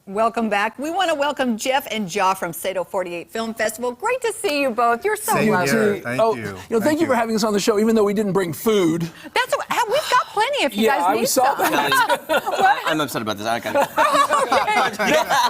Welcome back. We want to welcome Jeff and Ja from SATO-04 Film Festival. Great to see you both. You're so lovely. Thank you. Thank you for having us on the show, even though we didn't bring food. That's what, we've got plenty if you guys need saw some. that. I'm upset about this. I got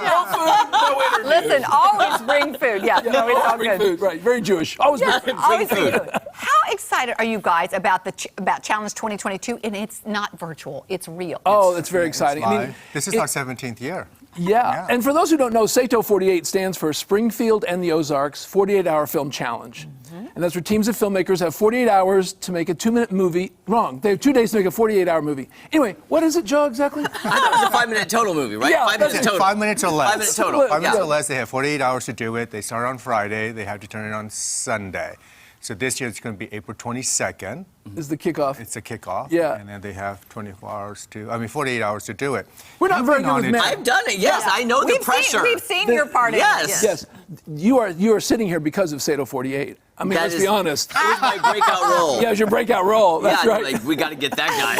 No interview. Listen, always bring food. Yeah, no, it's all Bring good. food, right? Very Jewish. Always Yes, bring always food. bring food. How excited are you guys about about Challenge 2022? And it's not virtual; it's real. Oh, that's very exciting. I mean, this is our 17th year. Yeah, and for those who don't know, SATO-48 stands for Springfield and the Ozarks 48-Hour Film Challenge. And that's where teams of filmmakers have 48 hours to make a 2-minute movie. Wrong, they have 2 days to make a 48-hour movie. Anyway, what is it, Joe, exactly? I thought it was a 5-minute total movie, right? Yeah, 5 minutes total. 5 minutes or less. 5 minutes total. 5 minutes or less. They have 48 hours to do it. They start on Friday. They have to turn it on Sunday. So this year it's going to be April 22nd. Is the kickoff. It's a kickoff. Yeah. And then they have 48 hours to do it. We're not very good with math. I've done it, yes. I know the pressure. We've seen your part in it. Yes. Yes, you are sitting here because of SATO-48. I mean, let's be honest. It was my breakout role. Yeah, it was your breakout role. That's yeah, right. like, we got to get that guy.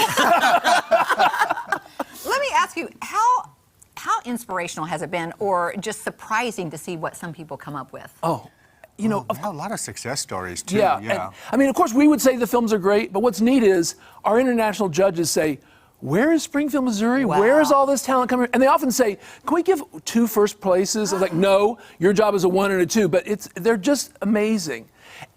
Let me ask you, how inspirational has it been, or just surprising to see what some people come up with? Oh, you know, We have a lot of success stories too. yeah. Yeah. And, I mean, of course, we would say the films are great, but what's neat is our international judges say, where is Springfield, Missouri? Wow. Where is all this talent coming? And they often say, can we give 2 first places? I was like, no, your job is a 1 and a 2, but they're just amazing.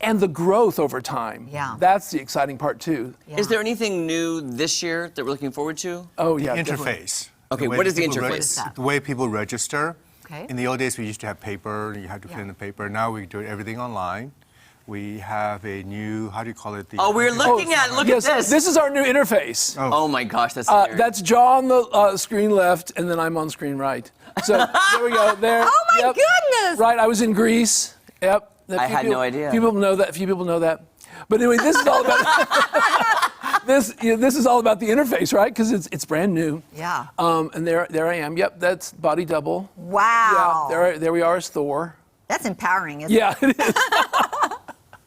And the growth over time. Yeah. That's the exciting part too. Yeah. Is there anything new this year that we're looking forward to? Oh yeah. Interface. Okay, way what is the people interface? What is that? The way people register. Okay. In the old days, we used to have paper, and you had to fill in the paper. Now we do everything online. We have a new, how do you call it? Oh, we're looking at, look Yes, at this. this is our new interface. Oh my gosh, that's scary. That's Jaw on the screen left, and then I'm on screen right. So there we go. There. Oh my Yep. goodness! Right, I was in Greece. Yep. I had no idea. Few people know that. Few people know that. But anyway, this is all about this. This is all about the interface, right? Because it's brand new. Yeah. And there I am. Yep, that's body double. Wow. Yeah. There we are as Thor. That's empowering, isn't it? Yeah, it is.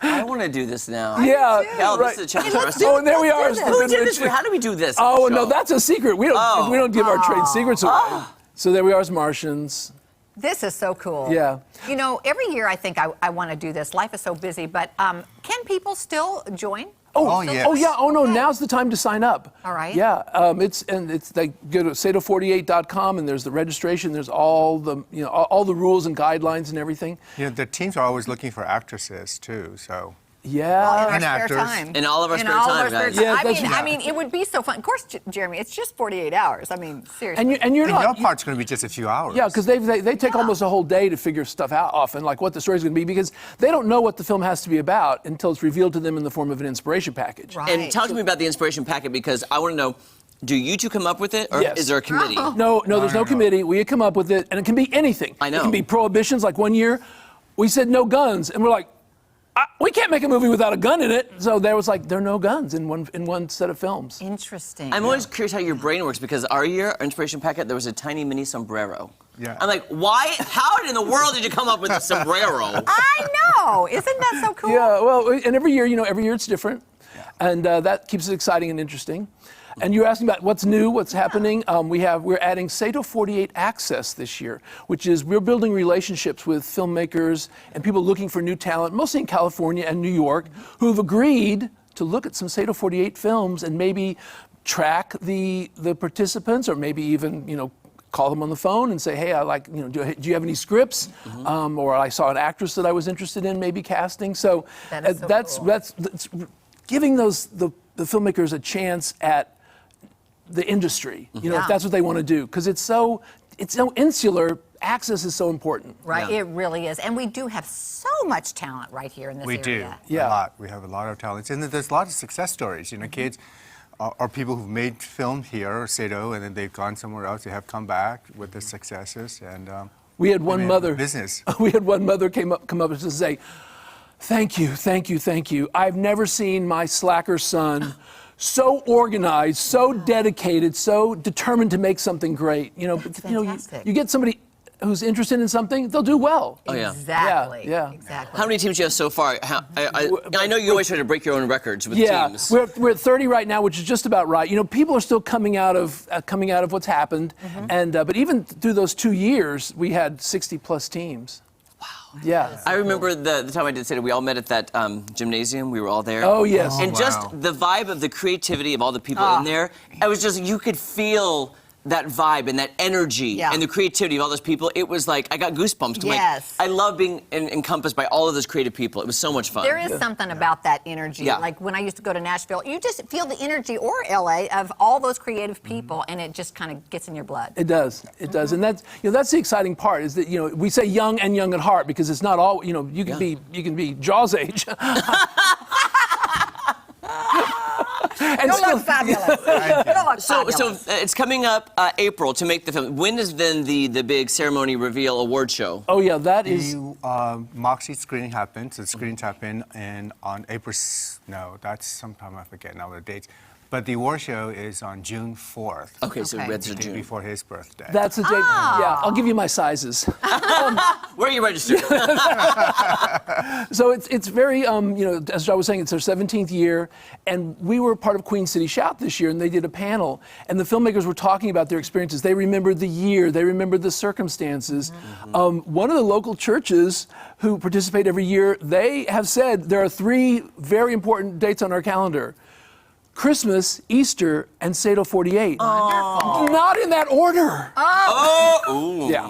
I want to do this now. Yeah. Hell, right. this is a challenge. Hey, for let's us. do Oh, and there we Let's are. do as this. the Who did vintage- this? How do we do this? on Oh the no, show? that's a secret. We don't give our trade secrets away. So there we are as Martians. This is so cool. Yeah. You know, every year I think I want to do this. Life is so busy, but can people still join? Oh, yes. Oh yeah. Oh no. Now's the time to sign up. All right. Yeah. It's like go to SATO48.com and there's the registration. There's all the all the rules and guidelines and everything. You know, the teams are always looking for actresses too. So Yeah. In our And spare actors. time. In all of our In spare all of time, our spare guys. time. Yeah, I mean, it would be so fun. Of course, Jeremy, it's just 48 hours. I mean, seriously. And you're and your not. part's going to be just a few hours. Yeah, because they take almost a whole day to figure stuff out often, like what the story's going to be, because they don't know what the film has to be about until it's revealed to them in the form of an inspiration package. Right. And talk to me about the inspiration packet, because I want to know, do you two come up with it, or Yes. is there a committee? No, there's no committee. We come up with it, and it can be anything. I know. It can be prohibitions. Like one year, we said no guns, and we're like, we can't make a movie without a gun in it. So there was like, there are no guns in one set of films. Interesting. I'm always curious how your brain works, because our inspiration packet, there was a tiny mini sombrero. Yeah. I'm like, why? How in the world did you come up with a sombrero? I know. Isn't that so cool? Yeah, well, and every year it's different, and that keeps it exciting and interesting. And you're asking about what's new, what's happening. We're adding SATO-48 Access this year, which is we're building relationships with filmmakers and people looking for new talent, mostly in California and New York, who've agreed to look at some SATO-48 films and maybe track the participants, or maybe even call them on the phone and say, hey, I like, do you have any scripts? Or I saw an actress that I was interested in maybe casting. So, That is so that's cool. giving the filmmakers a chance at the industry, Yeah. if that's what they want to do, because it's so insular. Access is so important. Right, Yeah. it really is. And we do have so much talent right here in this We do. area. Yeah. A lot. We have a lot of talents. And there's a lot of success stories. Kids are people who've made film here, SATO, and then they've gone somewhere else. They have come back with their successes. And We had one mother. Business. We had one mother come up to say, thank you. I've never seen my slacker son so organized, so dedicated, so determined to make something great. That's fantastic. You get somebody who's interested in something, they'll do well. Oh, yeah. Exactly. Yeah. Exactly. How many teams do you have so far? I know you always try to break your own records with Yeah, teams. we're at 30 right now, which is just about right. You know, people are still coming out of what's happened, and but even through those 2 years, we had 60+ teams. Wow. Yeah. I remember the time I did SATO, we all met at that gymnasium. We were all there. Oh yes. And just wow. the vibe of the creativity of all the people in there, it was just, you could feel that vibe and that energy and the creativity of all those people. It was like, I got goosebumps. Yes. Like, I love being encompassed by all of those creative people. It was so much fun. There is something about that energy. Yeah. Like when I used to go to Nashville, you just feel the energy, or LA, of all those creative people, and it just kind of gets in your blood. It does. It does, and that's that's the exciting part. Is that we say young and young at heart because it's not all you can be Jaws age. And You look fabulous. You look So fabulous. it's coming up April to make the film. When is then the big ceremony reveal award show? Oh yeah, that is. The Moxie screening happens. The screenings happen on April. No, that's sometime I forget now the dates. But the award show is on June 4th. Okay, so Okay. that's the day June. before his birthday. That's the date. Yeah, I'll give you my sizes. Where are you registered? So it's very as I was saying, it's their 17th year, and we were part of Queen City Shout this year, and they did a panel, and the filmmakers were talking about their experiences. They remembered the year, they remembered the circumstances. One of the local churches who participate every year, they have said there are 3 very important dates on our calendar: Christmas, Easter, and SATO 48. Wonderful. Not in that order. Ooh. Yeah.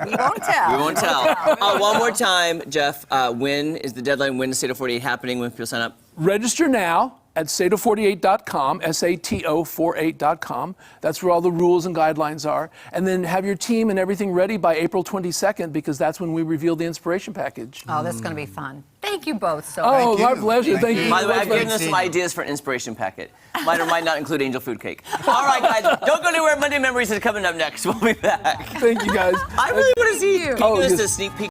We won't tell. We won't tell. One more time, Jeff. When is the deadline? When is SATO 48 happening? When people sign up? Register now at SATO48.com, SATO48.com. That's where all the rules and guidelines are. And then have your team and everything ready by April 22nd, because that's when we reveal the inspiration package. Oh, this is going to be fun. Thank you both so Oh, much. my pleasure. Thank you. By the way, I've given Thank us you. some ideas for an inspiration packet. Might or might not include angel food cake. All right, guys, don't go anywhere. Monday Memories is coming up next. We'll be back. Thank you, guys. I really want to see you. Can you Oh, give us yes. a sneak peek?